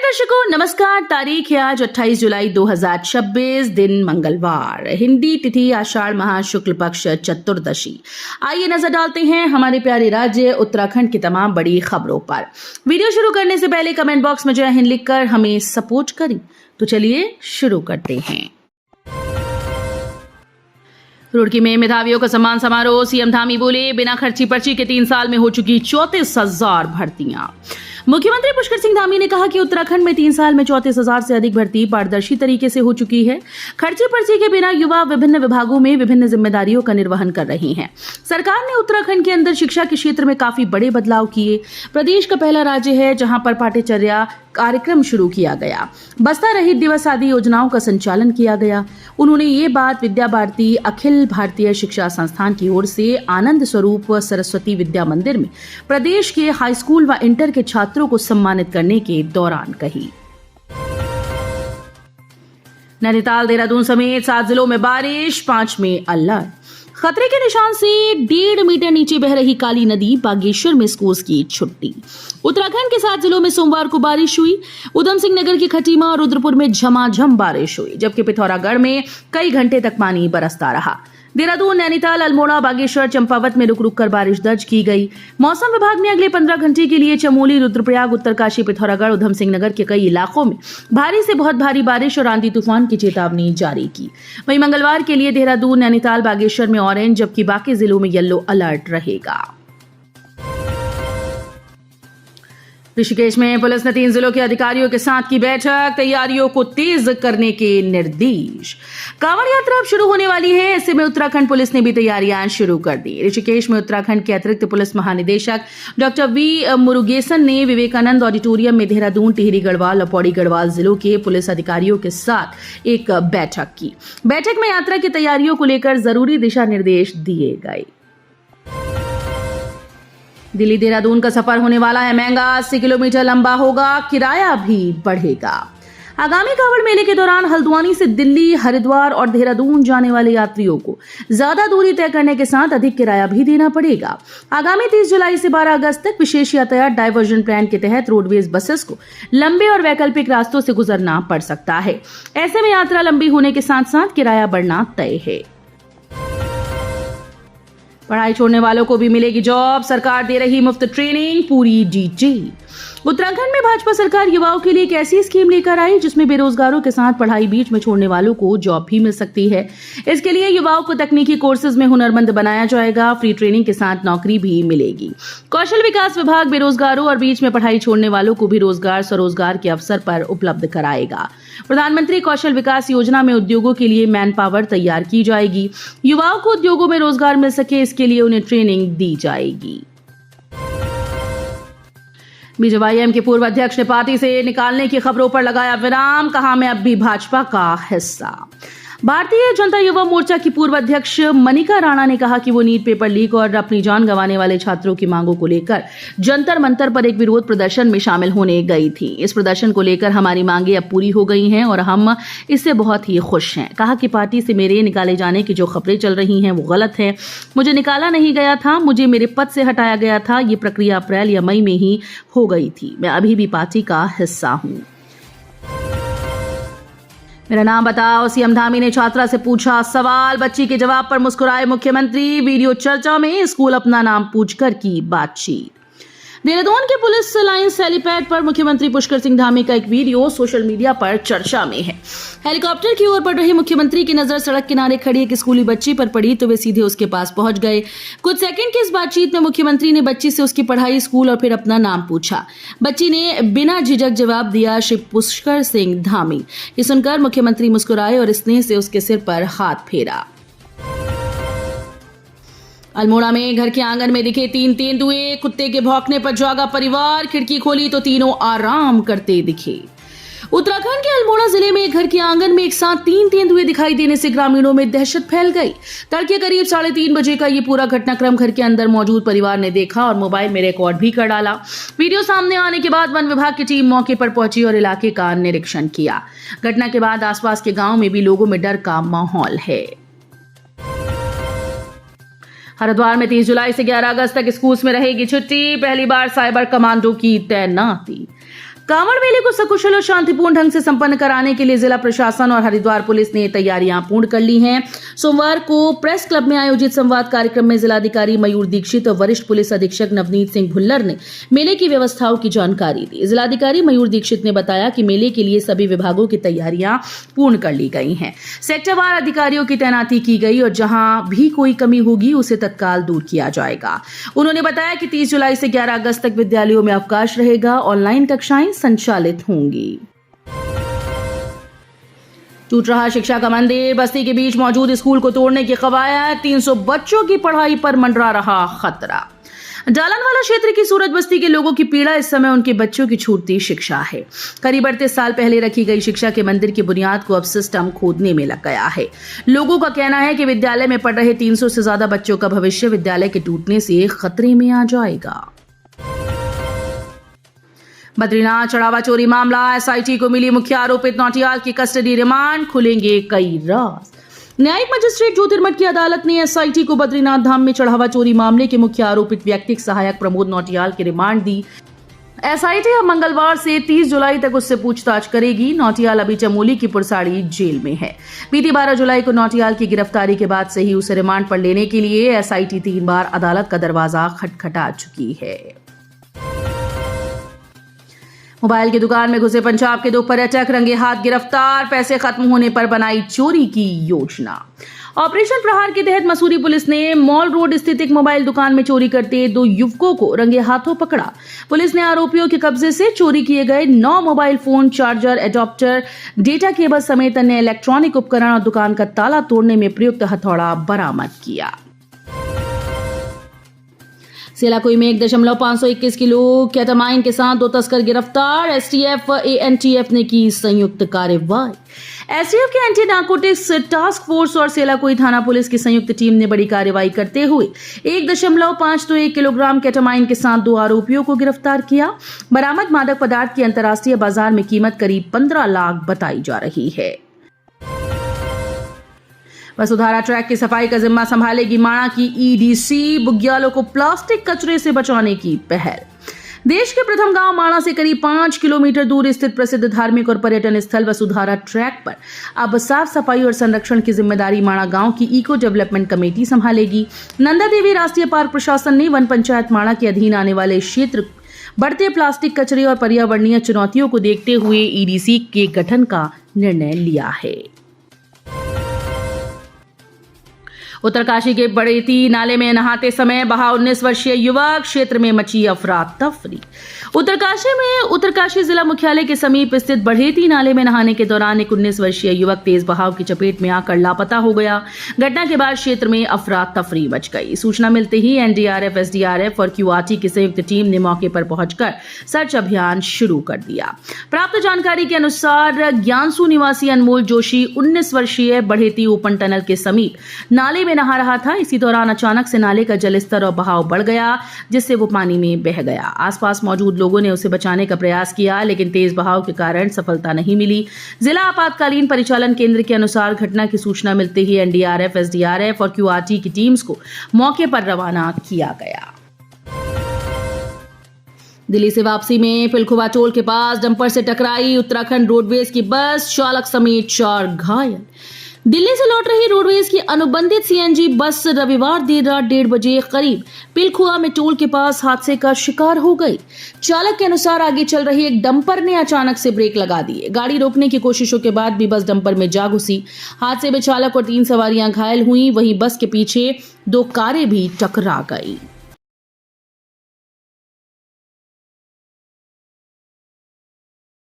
दर्शकों नमस्कार। तारीख है आज 28 जुलाई 2026, दिन मंगलवार, हिंदी तिथि आषाढ़ माह शुक्ल पक्ष चतुर्दशी। आइए नजर डालते हैं हमारे प्यारे राज्य उत्तराखंड की तमाम बड़ी खबरों पर। वीडियो शुरू करने से पहले कमेंट बॉक्स में जय हिंद लिखकर हमें सपोर्ट करें। तो चलिए शुरू करते हैं। रुड़की में मेधावियों का सम्मान समारोह, सीएम धामी बोले बिना खर्ची पर्ची के 3 साल में हो चुकी 34,000 भर्तियां। मुख्यमंत्री पुष्कर सिंह धामी ने कहा कि उत्तराखंड में 3 साल में 34,000 से अधिक भर्ती पारदर्शी तरीके से हो चुकी है। खर्ची पर्ची के बिना युवा विभिन्न विभागों में विभिन्न जिम्मेदारियों का निर्वहन कर रहे हैं। सरकार ने उत्तराखंड के अंदर शिक्षा के क्षेत्र में काफी बड़े बदलाव किए। प्रदेश का पहला राज्य है जहां पर पाठ्यचर्या कार्यक्रम शुरू किया गया। बस्ता रहित दिवस आदि योजनाओं का संचालन किया गया। उन्होंने ये बात विद्या भारती अखिल भारतीय शिक्षा संस्थान की ओर से आनंद स्वरूप सरस्वती विद्या मंदिर में प्रदेश के हाई स्कूल व इंटर के छात्रों को सम्मानित करने के दौरान कही। नैनीताल, देहरादून समेत 7 जिलों में बारिश, 5 में अलर्ट। खतरे के निशान से 1.5 मीटर नीचे बह रही काली नदी, बागेश्वर में स्कूल की छुट्टी। उत्तराखंड के 7 जिलों में सोमवार को बारिश हुई। उधम सिंह नगर की खटीमा और रुद्रपुर में झमाझम बारिश हुई, जबकि पिथौरागढ़ में कई घंटे तक पानी बरसता रहा। देहरादून, नैनीताल, अल्मोड़ा, बागेश्वर, चंपावत में रुक रुक कर बारिश दर्ज की गई। मौसम विभाग ने अगले 15 घंटे के लिए चमोली, रुद्रप्रयाग, उत्तरकाशी, पिथौरागढ़, उधम सिंह नगर के कई इलाकों में भारी से बहुत भारी बारिश और आंधी तूफान की चेतावनी जारी की। वहीं मंगलवार के लिए देहरादून, नैनीताल, बागेश्वर में ऑरेंज, जबकि बाकी जिलों में येलो अलर्ट रहेगा। ऋषिकेश में पुलिस ने 3 जिलों के अधिकारियों के साथ की बैठक, तैयारियों को तेज करने के निर्देश। कांवड़ यात्रा अब शुरू होने वाली है, ऐसे में उत्तराखंड पुलिस ने भी तैयारियां शुरू कर दी। ऋषिकेश में उत्तराखंड के अतिरिक्त पुलिस महानिदेशक डॉक्टर वी मुरुगेसन ने विवेकानंद ऑडिटोरियम में देहरादून, टिहरी गढ़वाल और पौड़ी गढ़वाल जिलों के पुलिस अधिकारियों के साथ एक बैठक की। बैठक में यात्रा की तैयारियों को लेकर जरूरी दिशा निर्देश दिए गए। दिल्ली देहरादून का सफर होने वाला है महंगा, 80 किलोमीटर लंबा होगा, किराया भी बढ़ेगा। आगामी कांवड़ मेले के दौरान हल्द्वानी से दिल्ली, हरिद्वार और देहरादून जाने वाले यात्रियों को ज्यादा दूरी तय करने के साथ अधिक किराया भी देना पड़ेगा। आगामी 30 जुलाई से 12 अगस्त तक विशेष यातायात डायवर्जन प्लान के तहत रोडवेज बसेस को लंबे और वैकल्पिक रास्तों से गुजरना पड़ सकता है। ऐसे में यात्रा लंबी होने के साथ साथ किराया बढ़ना तय है। पढ़ाई छोड़ने वालों को भी मिलेगी जॉब, सरकार दे रही मुफ्त ट्रेनिंग, पूरी डिटेल। उत्तराखंड में भाजपा सरकार युवाओं के लिए एक ऐसी स्कीम लेकर आई जिसमें बेरोजगारों के साथ पढ़ाई बीच में छोड़ने वालों को जॉब भी मिल सकती है। इसके लिए युवाओं को तकनीकी कोर्सेज में हुनरमंद बनाया जाएगा। फ्री ट्रेनिंग के साथ नौकरी भी मिलेगी। कौशल विकास विभाग बेरोजगारों और बीच में पढ़ाई छोड़ने वालों को भी रोजगार, स्वरोजगार के अवसर पर उपलब्ध कराएगा। प्रधानमंत्री कौशल विकास योजना में उद्योगों के लिए मैन पावर तैयार की जाएगी। युवाओं को उद्योगों में रोजगार मिल सके, इसके लिए उन्हें ट्रेनिंग दी जाएगी। बीजेपी के पूर्व अध्यक्ष ने पार्टी से निकालने की खबरों पर लगाया विराम, कहा मैं अब भी भाजपा का हिस्सा। भारतीय जनता युवा मोर्चा की पूर्व अध्यक्ष मनिका राणा ने कहा कि वो नीट पेपर लीक और अपनी जान गंवाने वाले छात्रों की मांगों को लेकर जंतर मंतर पर एक विरोध प्रदर्शन में शामिल होने गई थी। इस प्रदर्शन को लेकर हमारी मांगे अब पूरी हो गई हैं और हम इससे बहुत ही खुश हैं। कहा कि पार्टी से मेरे निकाले जाने की जो खबरें चल रही हैं वो गलत है। मुझे निकाला नहीं गया था, मुझे मेरे पद से हटाया गया था। ये प्रक्रिया अप्रैल या मई में ही हो गई थी। मैं अभी भी पार्टी का हिस्सा हूँ। मेरा नाम बताओ, सीएम धामी ने छात्रा से पूछा सवाल। बच्ची के जवाब पर मुस्कुराए मुख्यमंत्री। वीडियो चर्चा में स्कूल अपना नाम पूछकर की बातचीत। देहरादून के पुलिस लाइंस हेलीपैड पर मुख्यमंत्री पुष्कर सिंह धामी का एक वीडियो सोशल मीडिया पर चर्चा में है। हेलीकॉप्टर की ओर बढ़ रही मुख्यमंत्री की नजर सड़क किनारे खड़ी एक स्कूली बच्ची पर पड़ी तो वे सीधे उसके पास पहुंच गए। कुछ सेकंड की इस बातचीत में मुख्यमंत्री ने बच्ची से उसकी पढ़ाई, स्कूल और फिर अपना नाम पूछा। बच्ची ने बिना झिझक जवाब दिया, श्री पुष्कर सिंह धामी। ये सुनकर मुख्यमंत्री मुस्कुराए और स्नेह से उसके सिर पर हाथ फेरा। अल्मोड़ा में घर के आंगन में दिखे 3 तेंदुए। कुत्ते के भौंकने पर जागा परिवार। खिड़की खोली तो तीनों आराम करते दिखे। उत्तराखंड के अल्मोड़ा जिले में एक घर के आंगन में एक साथ 3 तेंदुए दिखाई देने से ग्रामीणों में दहशत फैल गई। तड़के करीब 3:30 बजे का ये पूरा घटनाक्रम घर के अंदर मौजूद परिवार ने देखा और मोबाइल में रिकॉर्ड भी कर डाला। वीडियो सामने आने के बाद वन विभाग की टीम मौके पर पहुंची और इलाके का निरीक्षण किया। घटना के बाद आसपास के गाँव में भी लोगों में डर का माहौल है। हरिद्वार में 30 जुलाई से 11 अगस्त तक स्कूल्स में रहेगी छुट्टी। पहली बार साइबर कमांडो की तैनाती। कांवड़ मेले को सकुशल और शांतिपूर्ण ढंग से संपन्न कराने के लिए जिला प्रशासन और हरिद्वार पुलिस ने तैयारियां पूर्ण कर ली हैं। सोमवार को प्रेस क्लब में आयोजित संवाद कार्यक्रम में जिलाधिकारी मयूर दीक्षित और वरिष्ठ पुलिस अधीक्षक नवनीत सिंह भुल्लर ने मेले की व्यवस्थाओं की जानकारी दी। जिलाधिकारी मयूर दीक्षित ने बताया कि मेले के लिए सभी विभागों की तैयारियां पूर्ण कर ली गई हैं। सेक्टरवार अधिकारियों की तैनाती की गई और जहां भी कोई कमी होगी उसे तत्काल दूर किया जाएगा। उन्होंने बताया कि 30 जुलाई से 11 अगस्त तक विद्यालयों में अवकाश रहेगा, ऑनलाइन कक्षाएं संचालित होंगी। टूट रहा शिक्षा का मंदिर, बस्ती के बीच मौजूद स्कूल को तोड़ने की कवायद, 300 बच्चों की पढ़ाई पर मंडरा रहा खतरा। जालनवाला क्षेत्र की सूरज बस्ती के लोगों की पीड़ा इस समय उनके बच्चों की छूटती शिक्षा है। करीब 38 साल पहले रखी गई शिक्षा के मंदिर की बुनियाद को अब सिस्टम खोदने में लग गया है। लोगों का कहना है कि विद्यालय में पढ़ रहे 300 से ज्यादा बच्चों का भविष्य विद्यालय के टूटने से खतरे में आ जाएगा। बद्रीनाथ चढ़ावा चोरी मामला, एसआईटी को मिली मुख्य आरोपित नौटियाल की कस्टडी रिमांड, खुलेंगे कई राज। न्यायिक मजिस्ट्रेट ज्योतिर्मठ की अदालत ने एसआईटी को बद्रीनाथ धाम में चढ़ावा चोरी मामले के मुख्य आरोपित व्यक्तिगत सहायक प्रमोद नौटियाल की रिमांड दी। एसआईटी अब मंगलवार से 30 जुलाई तक उससे पूछताछ करेगी। नौटियाल अभी चमोली की पुरसाड़ी जेल में है। बीती 12 जुलाई को नौटियाल की गिरफ्तारी के बाद से ही उसे रिमांड पर लेने के लिए एसआईटी 3 बार अदालत का दरवाजा खटखटा चुकी है। मोबाइल की दुकान में घुसे पंजाब के 2 पर्यटक रंगे हाथ गिरफ्तार, पैसे खत्म होने पर बनाई चोरी की योजना। ऑपरेशन प्रहार के तहत मसूरी पुलिस ने मॉल रोड स्थित एक मोबाइल दुकान में चोरी करते 2 युवकों को रंगे हाथों पकड़ा। पुलिस ने आरोपियों के कब्जे से चोरी किए गए 9 mobile phone, charger, adapter, data cable समेत अन्य इलेक्ट्रॉनिक उपकरण और दुकान का ताला तोड़ने में प्रयुक्त हथौड़ा बरामद किया। सेलाकुई में 1.521 किलो केटामाइन के साथ 2 तस्कर गिरफ्तार। एसटीएफ एएनटीएफ ने की संयुक्त कार्रवाई। एसटीएफ के एंटी नार्कोटिक्स टास्क फोर्स और सेलाकुई थाना पुलिस की संयुक्त टीम ने बड़ी कार्रवाई करते हुए 1.521 किलोग्राम केटामाइन के साथ 2 आरोपियों को गिरफ्तार किया। बरामद मादक पदार्थ की अंतर्राष्ट्रीय बाजार में कीमत करीब 15 लाख बताई जा रही है। वसुधारा ट्रैक की सफाई का जिम्मा संभालेगी माणा की ईडीसी, बुग्यालों को प्लास्टिक कचरे से बचाने की पहल। देश के प्रथम गांव माणा से करीब 5 किलोमीटर दूर स्थित प्रसिद्ध धार्मिक और पर्यटन स्थल वसुधारा ट्रैक पर अब साफ सफाई और संरक्षण की जिम्मेदारी माणा गांव की eco development committee संभालेगी। Nanda Devi राष्ट्रीय पार्क प्रशासन ने वन पंचायत माणा के अधीन आने वाले क्षेत्र बढ़ते प्लास्टिक कचरे और पर्यावरणीय चुनौतियों को देखते हुए ईडीसी के गठन का निर्णय लिया है। उत्तरकाशी के बड़ेती नाले में नहाते समय बहा 19 वर्षीय युवक, क्षेत्र में मची अफरा तफरी। उत्तरकाशी जिला मुख्यालय के समीप स्थित बढ़ेती नाले में नहाने के दौरान एक 19 वर्षीय युवक तेज बहाव की चपेट में आकर लापता हो गया। घटना के बाद क्षेत्र में अफरा तफरी मच गई। सूचना मिलते ही एनडीआरएफ, एसडीआरएफ और क्यूआरटी की संयुक्त टीम ने मौके पर पहुंचकर सर्च अभियान शुरू कर दिया। प्राप्त जानकारी के अनुसार ज्ञानसू निवासी अनमोल जोशी 19 वर्षीय बढ़ेती ओपन टनल के समीप नाले में नहा रहा था। इसी दौरान अचानक से नाले का जलस्तर और बहाव बढ़ गया, जिससे वो पानी में बह गया। आसपास मौजूद लोगों ने उसे बचाने का प्रयास किया, लेकिन तेज बहाव के कारण सफलता नहीं मिली। जिला आपातकालीन परिचालन केंद्र के अनुसार घटना की सूचना मिलते ही एनडीआरएफ, एसडीआरएफ और क्यूआरटी की टीम्स को मौके पर रवाना किया गया। दिल्ली से वापसी में पिलखुवा टोल के पास डंपर से टकराई उत्तराखंड रोडवेज की बस, चालक समेत 4 घायल। दिल्ली से लौट रही रोडवेज की अनुबंधित सीएनजी बस रविवार देर रात 1:30 बजे करीब पिलखुआ में टोल के पास हादसे का शिकार हो गई। चालक के अनुसार आगे चल रही एक डंपर ने अचानक से ब्रेक लगा दिए। गाड़ी रोकने की कोशिशों के बाद भी बस डंपर में जा घुसी। हादसे में चालक और 3 सवारियां घायल हुई। वहीं बस के पीछे 2 कारें भी टकरा गई।